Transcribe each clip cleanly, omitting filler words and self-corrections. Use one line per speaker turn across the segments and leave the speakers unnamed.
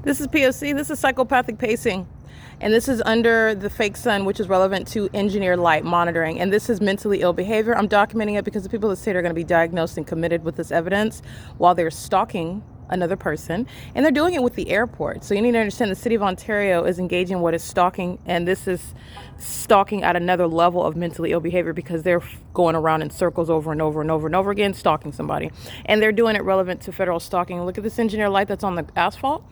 This is P.O.C. This is psychopathic pacing. And this is under the fake sun, which is relevant to engineered light monitoring. And this is mentally ill behavior. I'm documenting it because the people that say they're going to be diagnosed and committed with this evidence while they're stalking another person, and they're doing it with the airport. So you need to understand the city of Ontario is engaging in what is stalking, and this is stalking at another level of mentally ill behavior because they're going around in circles over and over and over and over again, stalking somebody. And they're doing it relevant to federal stalking. Look at this engineer light that's on the asphalt.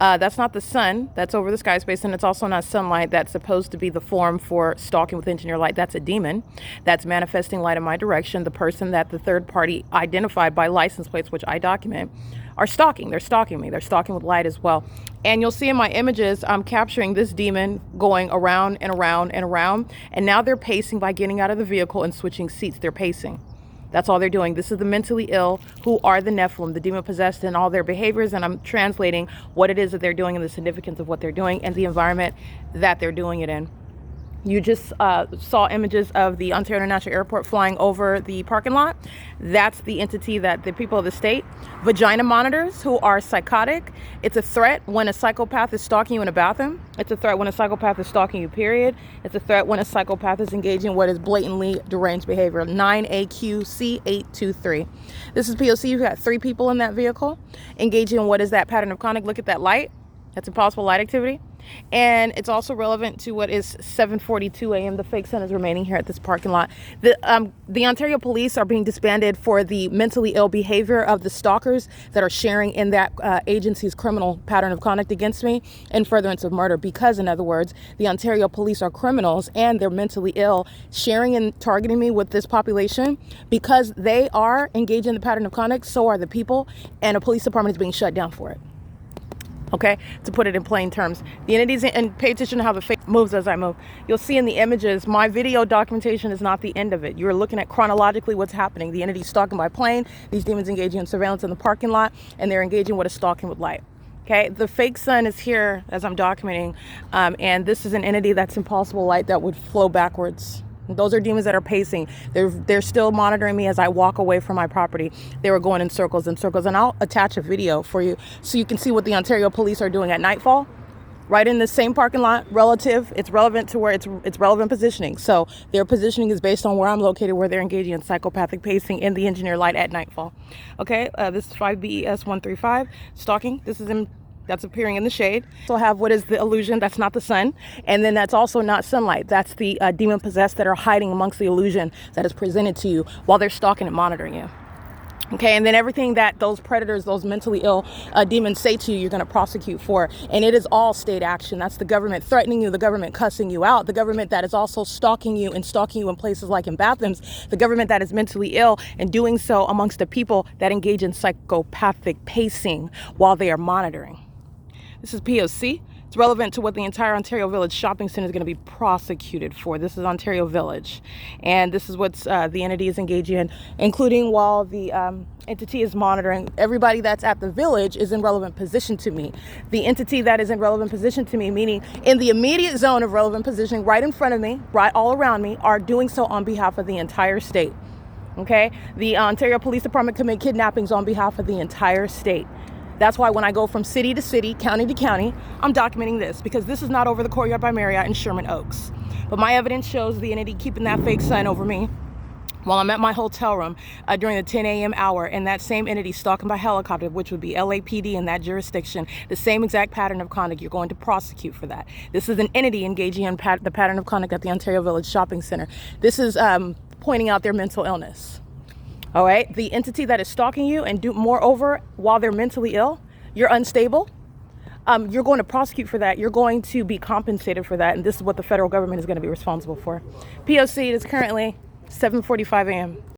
That's not the sun that's over the sky space, and it's also not sunlight that's supposed to be the form for stalking with engineer light. That's a demon that's manifesting light in my direction. The person that the third party identified by license plates, which I document, are stalking. They're stalking me. They're stalking with light as well. And you'll see in my images, I'm capturing this demon going around and around and around. And now they're pacing by getting out of the vehicle and switching seats. They're pacing. That's all they're doing. This is the mentally ill who are the Nephilim, the demon possessed in all their behaviors. And I'm translating what it is that they're doing and the significance of what they're doing and the environment that they're doing it in. You just saw images of the Ontario International Airport flying over the parking lot. That's the entity that the people of the state, vagina monitors who are psychotic. It's a threat when a psychopath is stalking you in a bathroom. It's a threat when a psychopath is stalking you, period. It's a threat when a psychopath is engaging in what is blatantly deranged behavior. 9AQC823. This is P.O.C. You've got 3 people in that vehicle engaging in what is that pattern of conduct. Look at that light. That's impossible light activity. And it's also relevant to what is 7:42 a.m. The fake sun is remaining here at this parking lot. The Ontario police are being disbanded for the mentally ill behavior of the stalkers that are sharing in that agency's criminal pattern of conduct against me in furtherance of murder. Because, in other words, the Ontario police are criminals and they're mentally ill, sharing and targeting me with this population because they are engaged in the pattern of conduct. So are the people, and a police department is being shut down for it. Okay, to put it in plain terms, the entities, and pay attention to how the fake moves as I move. You'll see in the images, my video documentation is not the end of it. You're looking at chronologically what's happening. The entity's stalking by plane, these demons engaging in surveillance in the parking lot, and they're engaging what is stalking with light. Okay, the fake sun is here as I'm documenting, and this is an entity that's impossible light that would flow backwards. Those are demons that are pacing. They're still monitoring me as I walk away from my property. They were going in circles and circles. And I'll attach a video for you so you can see what the Ontario police are doing at nightfall, right in the same parking lot. It's relevant to where it's relevant positioning. So their positioning is based on where I'm located, where they're engaging in psychopathic pacing in the engineer light at nightfall. Okay, this is 5BES135 stalking. That's appearing in the shade. So have what is the illusion, that's not the sun. And then that's also not sunlight. That's the demon possessed that are hiding amongst the illusion that is presented to you while they're stalking and monitoring you. Okay, and then everything that those predators, those mentally ill demons say to you, you're going to prosecute for. And it is all state action. That's the government threatening you, the government cussing you out, the government that is also stalking you in places like in bathrooms, the government that is mentally ill and doing so amongst the people that engage in psychopathic pacing while they are monitoring. This is P.O.C. It's relevant to what the entire Ontario Village shopping center is going to be prosecuted for. This is Ontario Village. And this is what the entity is engaging in, including while the entity is monitoring. Everybody that's at the village is in relevant position to me. The entity that is in relevant position to me, meaning in the immediate zone of relevant positioning right in front of me, right all around me, are doing so on behalf of the entire state. Okay? The Ontario Police Department commit kidnappings on behalf of the entire state. That's why when I go from city to city, county to county, I'm documenting this because this is not over the Courtyard by Marriott in Sherman Oaks. But my evidence shows the entity keeping that fake sign over me while I'm at my hotel room during the 10 a.m. hour, and that same entity stalking by helicopter, which would be LAPD in that jurisdiction, the same exact pattern of conduct. You're going to prosecute for that. This is an entity engaging in the pattern of conduct at the Ontario Village Shopping Center. This is pointing out their mental illness. All right, the entity that is stalking you and moreover, while they're mentally ill, you're unstable, you're going to prosecute for that. You're going to be compensated for that. And this is what the federal government is going to be responsible for. P.O.C. is currently 7:45 a.m.